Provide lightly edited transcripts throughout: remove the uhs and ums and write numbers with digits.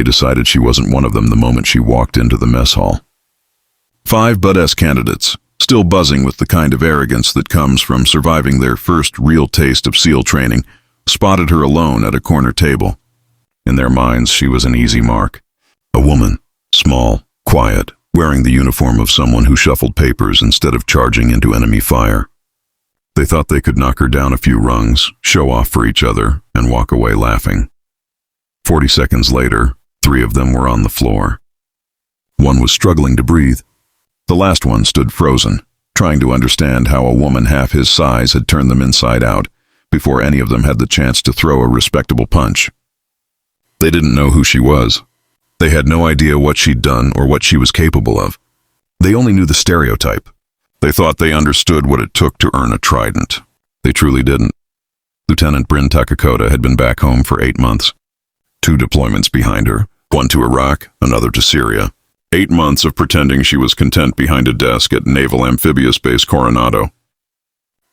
They decided she wasn't one of them the moment she walked into the mess hall. 5 Bud-S candidates, still buzzing with the kind of arrogance that comes from surviving their first real taste of SEAL training, spotted her alone at a corner table. In their minds, she was an easy mark. A woman, small, quiet, wearing the uniform of someone who shuffled papers instead of charging into enemy fire. They thought they could knock her down a few rungs, show off for each other, and walk away laughing. 40 seconds later, 3 of them were on the floor. One was struggling to breathe. The last one stood frozen, trying to understand how a woman half his size had turned them inside out before any of them had the chance to throw a respectable punch. They didn't know who she was. They had no idea what she'd done or what she was capable of. They only knew the stereotype. They thought they understood what it took to earn a Trident. They truly didn't. Lieutenant Brin Takakota had been back home for 8 months. 2 deployments behind her, one to Iraq, another to Syria. 8 months of pretending she was content behind a desk at Naval Amphibious Base Coronado.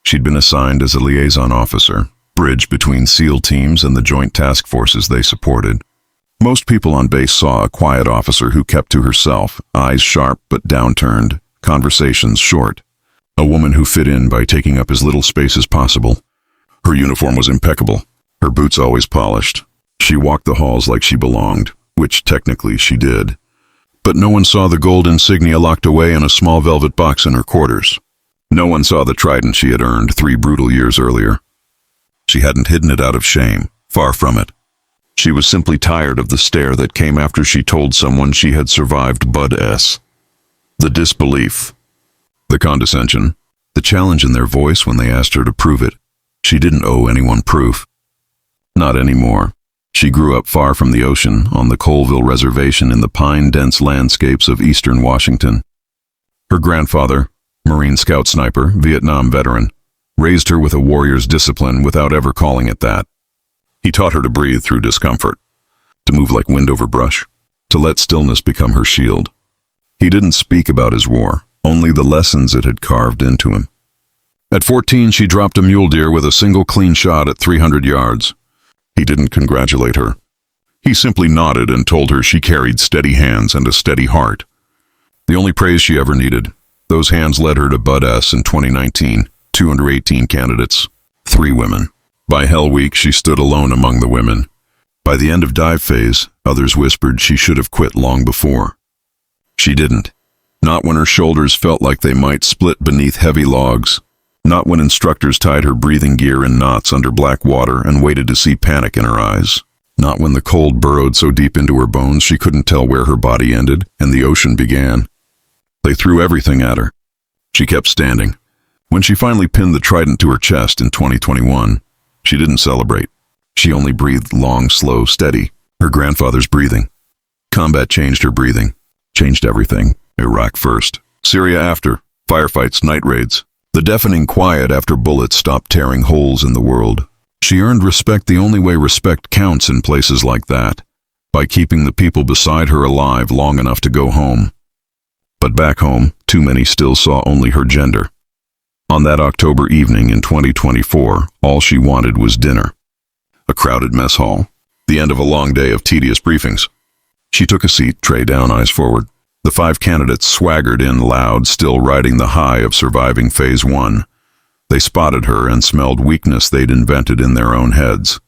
She'd been assigned as a liaison officer, bridge between SEAL teams and the joint task forces they supported. Most people on base saw a quiet officer who kept to herself, eyes sharp but downturned, conversations short. A woman who fit in by taking up as little space as possible. Her uniform was impeccable, her boots always polished. She walked the halls like she belonged, which technically she did. But no one saw the gold insignia locked away in a small velvet box in her quarters. No one saw the Trident she had earned 3 brutal years earlier. She hadn't hidden it out of shame, far from it. She was simply tired of the stare that came after she told someone she had survived Bud-S. The disbelief, the condescension, the challenge in their voice when they asked her to prove it. She didn't owe anyone proof. Not anymore. She grew up far from the ocean on the Colville Reservation in the pine-dense landscapes of eastern Washington. Her grandfather, Marine Scout sniper, Vietnam veteran, raised her with a warrior's discipline without ever calling it that. He taught her to breathe through discomfort, to move like wind over brush, to let stillness become her shield. He didn't speak about his war, only the lessons it had carved into him. At 14, she dropped a mule deer with a single clean shot at 300 yards. He didn't congratulate her. He simply nodded and told her she carried steady hands and a steady heart. The only praise she ever needed. Those hands led her to Bud-S in 2019, 218 candidates, 3 women. By Hell Week, she stood alone among the women. By the end of dive phase, others whispered she should have quit long before. She didn't. Not when her shoulders felt like they might split beneath heavy logs. Not when instructors tied her breathing gear in knots under black water and waited to see panic in her eyes. Not when the cold burrowed so deep into her bones she couldn't tell where her body ended and the ocean began. They threw everything at her. She kept standing. When she finally pinned the Trident to her chest in 2021, she didn't celebrate. She only breathed long, slow, steady, her grandfather's breathing. Combat changed her breathing, changed everything. Iraq first, Syria after, firefights, night raids. The deafening quiet after bullets stopped tearing holes in the world. She earned respect the only way respect counts in places like that, by keeping the people beside her alive long enough to go home. But back home, too many still saw only her gender. On that October evening in 2024, all she wanted was dinner. A crowded mess hall, the end of a long day of tedious briefings. She took a seat, tray down, eyes forward. The 5 candidates swaggered in loud, still riding the high of surviving Phase 1. They spotted her and smelled weakness they'd invented in their own heads.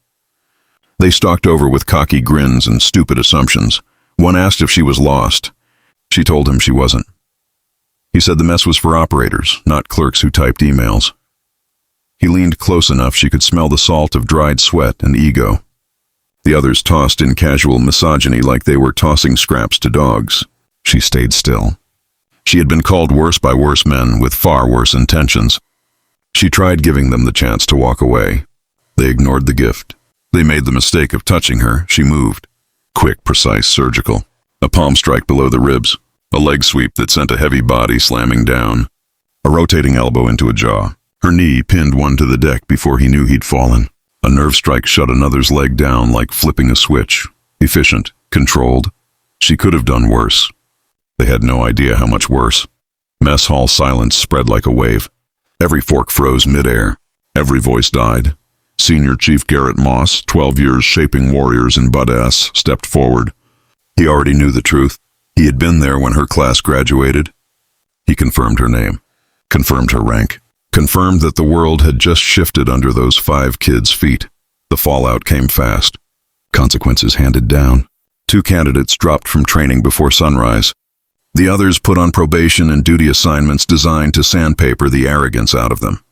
They stalked over with cocky grins and stupid assumptions. One asked if she was lost. She told him she wasn't. He said the mess was for operators, not clerks who typed emails. He leaned close enough she could smell the salt of dried sweat and ego. The others tossed in casual misogyny like they were tossing scraps to dogs. She stayed still. She had been called worse by worse men with far worse intentions. She tried giving them the chance to walk away. They ignored the gift. They made the mistake of touching her. She moved. Quick, precise, surgical. A palm strike below the ribs. A leg sweep that sent a heavy body slamming down. A rotating elbow into a jaw. Her knee pinned one to the deck before he knew he'd fallen. A nerve strike shut another's leg down like flipping a switch. Efficient, controlled. She could have done worse. They had no idea how much worse. Mess hall silence spread like a wave. Every fork froze midair. Every voice died. Senior Chief Garrett Moss, 12 years shaping warriors in Bud-S, stepped forward. He already knew the truth. He had been there when her class graduated. He confirmed her name, confirmed her rank, confirmed that the world had just shifted under those 5 kids' feet. The fallout came fast. Consequences handed down. 2 candidates dropped from training before sunrise. The others put on probation and duty assignments designed to sandpaper the arrogance out of them.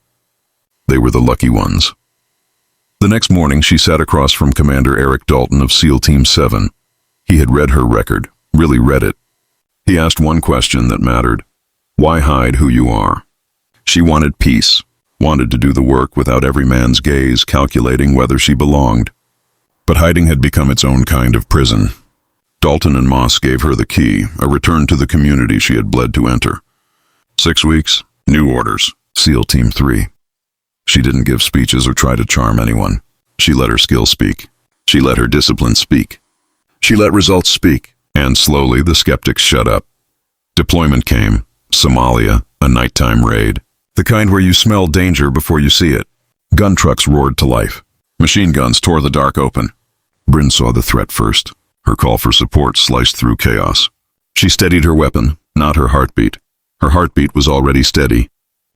They were the lucky ones. The next morning, she sat across from Commander Eric Dalton of SEAL Team 7. He had read her record, really read it. He asked one question that mattered. Why hide who you are? She wanted peace, wanted to do the work without every man's gaze calculating whether she belonged. But hiding had become its own kind of prison. Dalton and Moss gave her the key, a return to the community she had bled to enter. 6 weeks, new orders, SEAL Team 3. She didn't give speeches or try to charm anyone. She let her skill speak. She let her discipline speak. She let results speak, and slowly the skeptics shut up. Deployment came. Somalia, a nighttime raid. The kind where you smell danger before you see it. Gun trucks roared to life. Machine guns tore the dark open. Brin saw the threat first. Her call for support sliced through chaos. She steadied her weapon, not her heartbeat. Her heartbeat was already steady.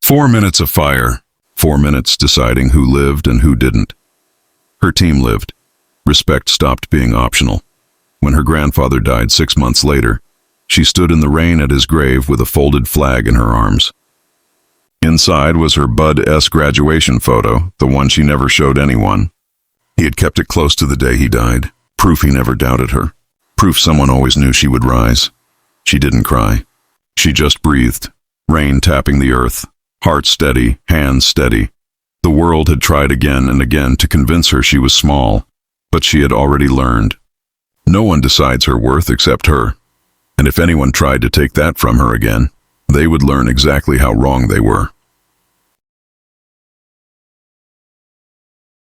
4 minutes of fire. 4 minutes deciding who lived and who didn't. Her team lived. Respect stopped being optional. When her grandfather died 6 months later, she stood in the rain at his grave with a folded flag in her arms. Inside was her Bud S. graduation photo, the one she never showed anyone. He had kept it close to the day he died. Proof he never doubted her. Proof someone always knew she would rise. She didn't cry. She just breathed. Rain tapping the earth. Heart steady, hands steady. The world had tried again and again to convince her she was small, but she had already learned. No one decides her worth except her. And if anyone tried to take that from her again, they would learn exactly how wrong they were.